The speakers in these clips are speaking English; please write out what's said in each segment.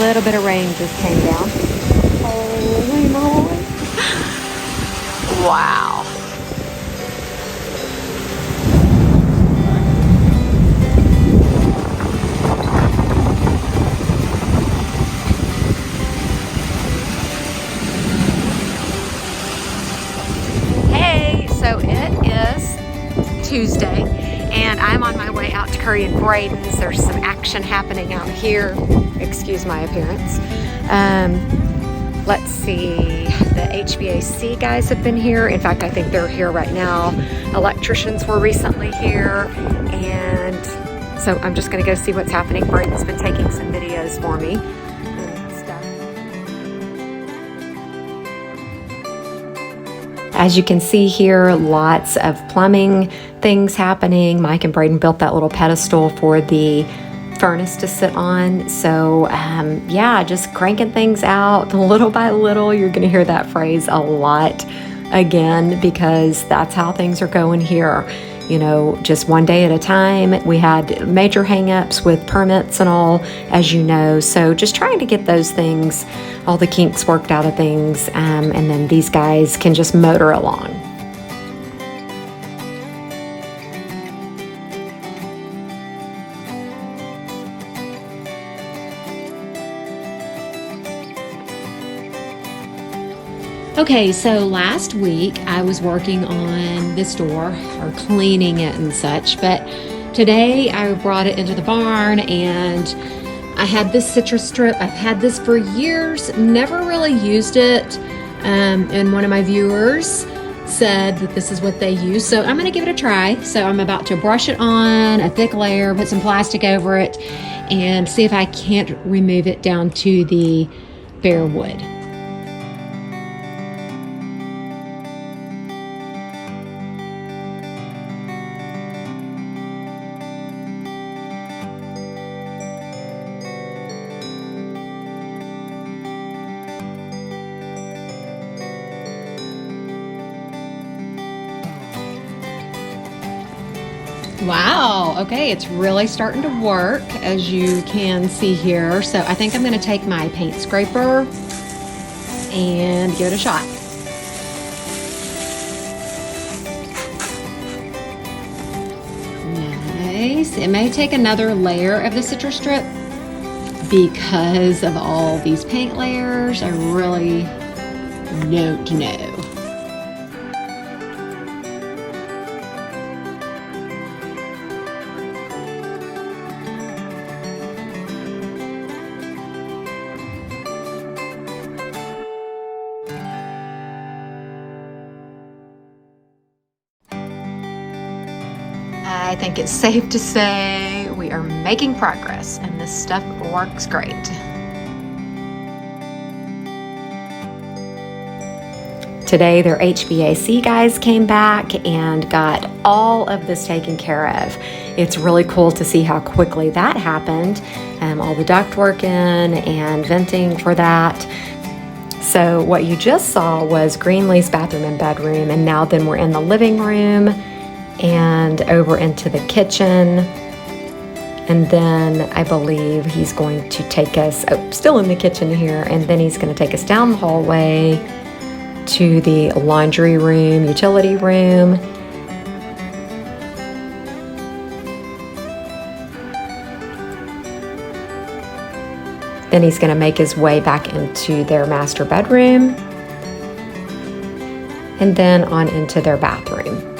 little bit of rain just came down. Holy moly. Wow. Hey, so it is Tuesday and I'm on my way out to Curry and Braden's. There's some action happening out here. Excuse my appearance. Let's see, the HVAC guys have been here. In fact, I think they're here right now. Electricians were recently here, and so I'm just gonna go see what's happening. Braden's been taking some videos for me and stuff. As you can see here, lots of plumbing things happening. Mike and Braden built that little pedestal for the furnace to sit on. So yeah, just cranking things out little by little. You're gonna hear that phrase a lot again because that's how things are going here. You know, just one day at a time. We had major hangups with permits and all, as you know. So just trying to get those things, all the kinks worked out of things, and then these guys can just motor along. Okay, so last week I was working on this door, or cleaning it and such, but today I brought it into the barn and I had this citrus strip. I've had this for years, never really used it, and one of my viewers said that this is what they use, so I'm gonna give it a try. So I'm about to brush it on a thick layer, put some plastic over it, and see if I can't remove it down to the bare wood. Wow, okay, it's really starting to work, as you can see here. So I think I'm gonna take my paint scraper and give it a shot. Nice. It may take another layer of the citrus strip because of all these paint layers. I really don't know. I think it's safe to say we are making progress and this stuff works great. Today their HVAC guys came back and got all of this taken care of. It's really cool to see how quickly that happened. All the ductwork in and venting for that. So what you just saw was Greenlee's bathroom and bedroom, and now then we're in the living room and over into the kitchen, and then I believe he's going to take us, still in the kitchen here, and then he's going to take us down the hallway to the laundry room, utility room. Then he's going to make his way back into their master bedroom and then on into their bathroom.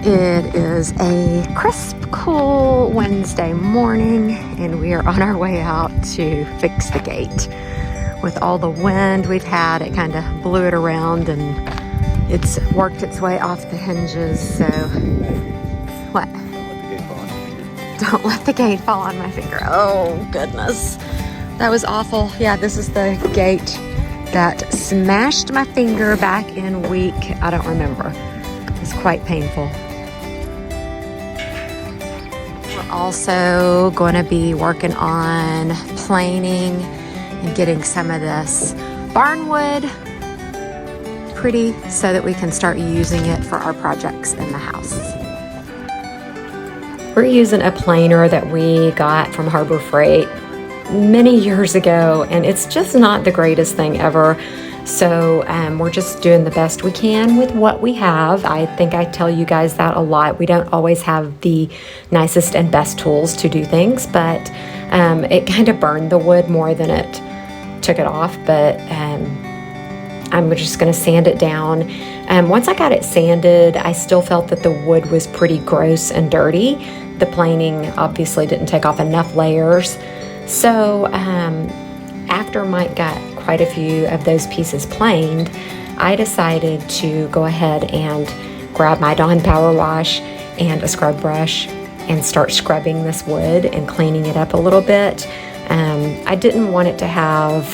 It is a crisp, cool Wednesday morning, and we are on our way out to fix the gate. With all the wind we've had, it kind of blew it around and it's worked its way off the hinges, so... What? Don't let the gate fall on my finger. Oh, goodness. That was awful. Yeah, this is the gate that smashed my finger back in week, I don't remember. It was quite painful. Also going to be working on planing and getting some of this barn wood pretty so that we can start using it for our projects in the house. We're using a planer that we got from Harbor Freight many years ago, and it's just not the greatest thing ever. So we're just doing the best we can with what we have. I think I tell you guys that a lot. We don't always have the nicest and best tools to do things, but it kind of burned the wood more than it took it off. But I'm just going to sand it down. Once I got it sanded, I still felt that the wood was pretty gross and dirty. The planing obviously didn't take off enough layers. So after Mike got quite a few of those pieces planed, I decided to go ahead and grab my Dawn Power Wash and a scrub brush and start scrubbing this wood and cleaning it up a little bit. I didn't want it to have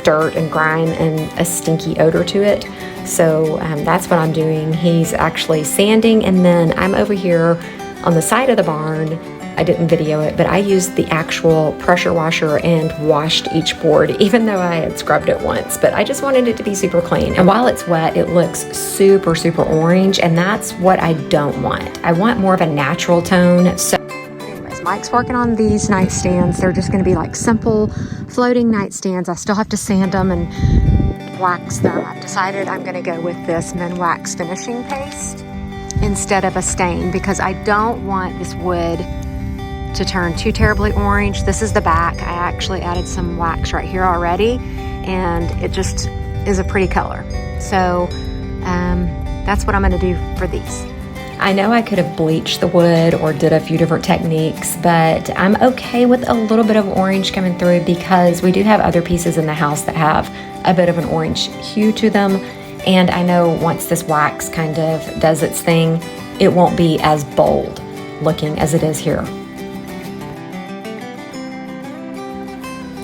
dirt and grime and a stinky odor to it, so that's what I'm doing. He's actually sanding, and then I'm over here on the side of the barn. I didn't video it, but I used the actual pressure washer and washed each board, even though I had scrubbed it once. But I just wanted it to be super clean. And while it's wet, it looks super, super orange, and that's what I don't want. I want more of a natural tone. So anyways, Mike's working on these nightstands. They're just gonna be like simple floating nightstands. I still have to sand them and wax them. I've decided I'm gonna go with this Minwax finishing paste instead of a stain, because I don't want this wood to turn too terribly orange. This is the back. I actually added some wax right here already, and it just is a pretty color. So that's what I'm gonna do for these. I know I could have bleached the wood or did a few different techniques, but I'm okay with a little bit of orange coming through because we do have other pieces in the house that have a bit of an orange hue to them. And I know once this wax kind of does its thing, it won't be as bold looking as it is here.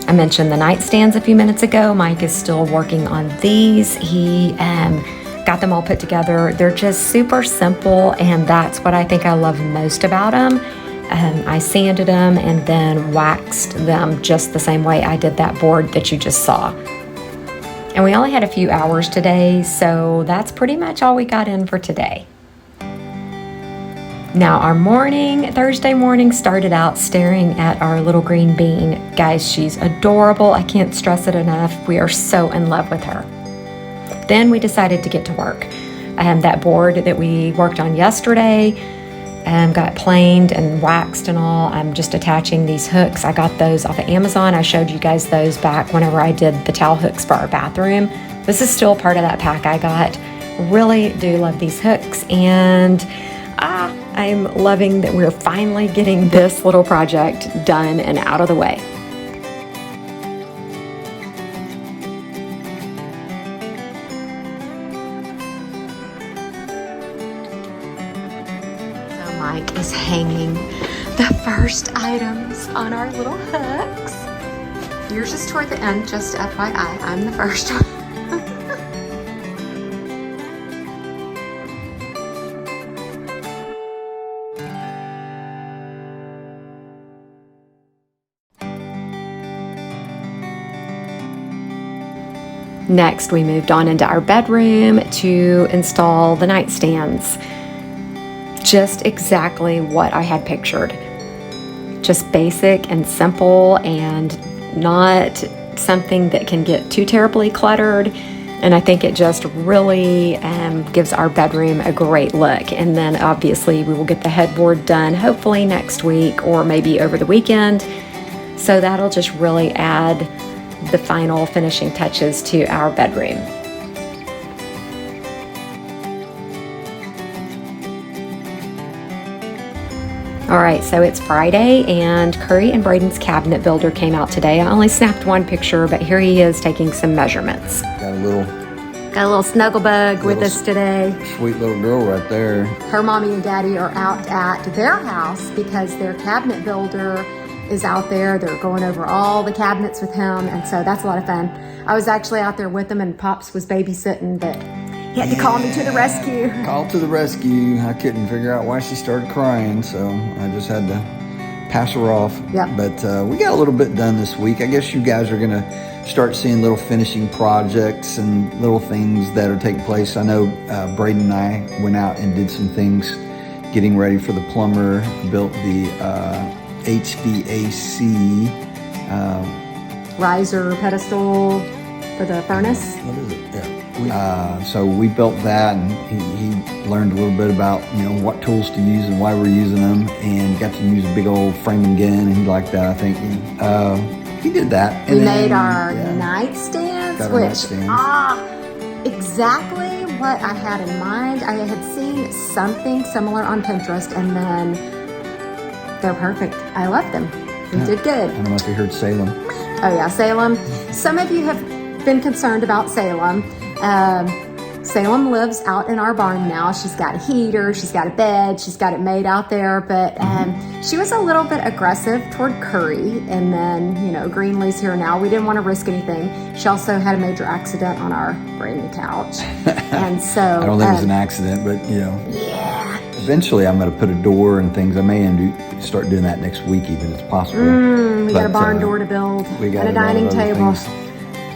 I mentioned the nightstands a few minutes ago. Mike is still working on these. He got them all put together. They're just super simple, and that's what I think I love most about them. I sanded them and then waxed them just the same way I did that board that you just saw. And we only had a few hours today, so that's pretty much all we got in for today. Now our Thursday morning started out staring at our little green bean. Guys, she's adorable. I can't stress it enough. We are so in love with her. Then we decided to get to work. That board that we worked on yesterday got planed and waxed and all. I'm just attaching these hooks. I got those off of Amazon. I showed you guys those back whenever I did the towel hooks for our bathroom. This is still part of that pack I got. Really do love these hooks, and I'm loving that we're finally getting this little project done and out of the way. So Mike is hanging the first items on our little hooks. Yours is toward the end, just FYI, I'm the first one. Next, we moved on into our bedroom to install the nightstands. Just exactly what I had pictured. Just basic and simple and not something that can get too terribly cluttered. And I think it just really gives our bedroom a great look. And then obviously we will get the headboard done hopefully next week or maybe over the weekend. So that'll just really add the final finishing touches to our bedroom. All right, so it's Friday, and Curry and Braden's cabinet builder came out today. I only snapped one picture, but here he is taking some measurements. Got a little snuggle bug with us today. Sweet little girl right there. Her mommy and daddy are out at their house because their cabinet builder is out there. They're going over all the cabinets with him, and so that's a lot of fun. I was actually out there with them, and Pops was babysitting, but he had to call me to the rescue. Call to the rescue. I couldn't figure out why she started crying, so I just had to pass her off. Yep. But we got a little bit done this week. I guess you guys are going to start seeing little finishing projects and little things that are taking place. I know Braden and I went out and did some things getting ready for the plumber, built the HVAC riser pedestal for the furnace. What is it? Yeah. So we built that, and he learned a little bit about what tools to use and why we're using them, and got to use a big old framing gun, and he liked that. I think he did that. And we made our nightstands, which exactly what I had in mind. I had seen something similar on Pinterest, and then they're perfect. I love them. We did good. I don't know if you heard Salem. Oh yeah, Salem. Some of you have been concerned about Salem. Salem lives out in our barn now. She's got a heater, she's got a bed, she's got it made out there, but she was a little bit aggressive toward Curry, and then, Greenlee's here now. We didn't want to risk anything. She also had a major accident on our brand new couch. And so I don't think it was an accident, but yeah. Eventually I'm going to put a door and things. I may start doing that next week even. It's possible. We got a barn door to build and a dining table.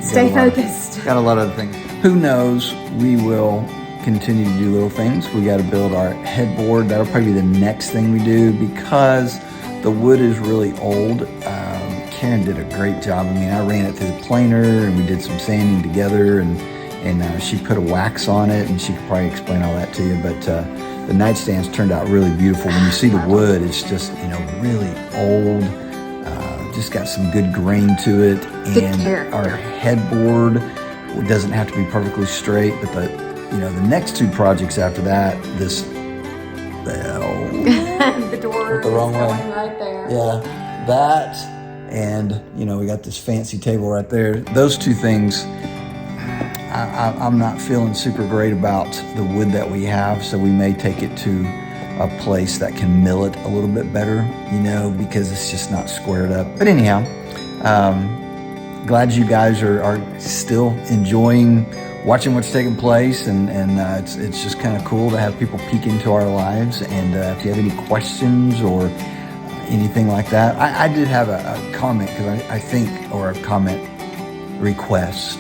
Stay focused. Got a lot of other things. Who knows? We will continue to do little things. We got to build our headboard. That'll probably be the next thing we do, because the wood is really old. Karen did a great job. I mean, I ran it through the planer, and we did some sanding together, and she put a wax on it, and she could probably explain all that to you. But the nightstands turned out really beautiful. When you see the wood, it's just really old. Just got some good grain to it, and our headboard doesn't have to be perfectly straight. But the next two projects after that, this bell, the door the wrong way, right there. Yeah, that, and we got this fancy table right there. Those two things, I'm not feeling super great about the wood that we have, so we may take it to a place that can mill it a little bit better, because it's just not squared up. But anyhow, glad you guys are still enjoying watching what's taking place, and it's just kind of cool to have people peek into our lives. And if you have any questions or anything like that, I did have a comment, because I think, or a comment request.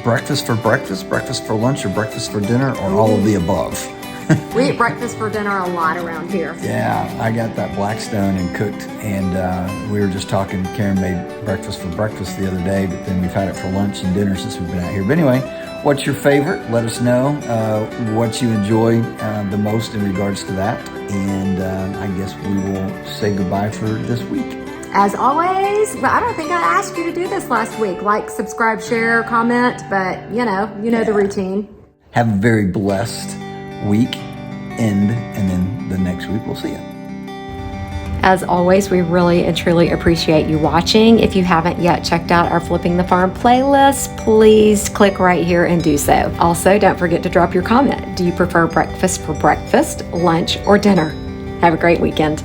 Breakfast for breakfast, breakfast for lunch, or breakfast for dinner, or all of the above? We eat breakfast for dinner a lot around here. Yeah, I got that Blackstone and cooked, and we were just talking. Karen made breakfast for breakfast the other day, but then we've had it for lunch and dinner since we've been out here. But anyway, what's your favorite? Let us know what you enjoy the most in regards to that. And I guess we will say goodbye for this week. As always, but I don't think I asked you to do this last week. Like, subscribe, share, comment, but you know the routine. Have a very blessed week and then the next week we'll see you. As always, we really and truly appreciate you watching. If you haven't yet checked out our Flipping the Farm playlist, please click right here and do so. Also, don't forget to drop your comment. Do you prefer breakfast for breakfast, lunch, or dinner? Have a great weekend.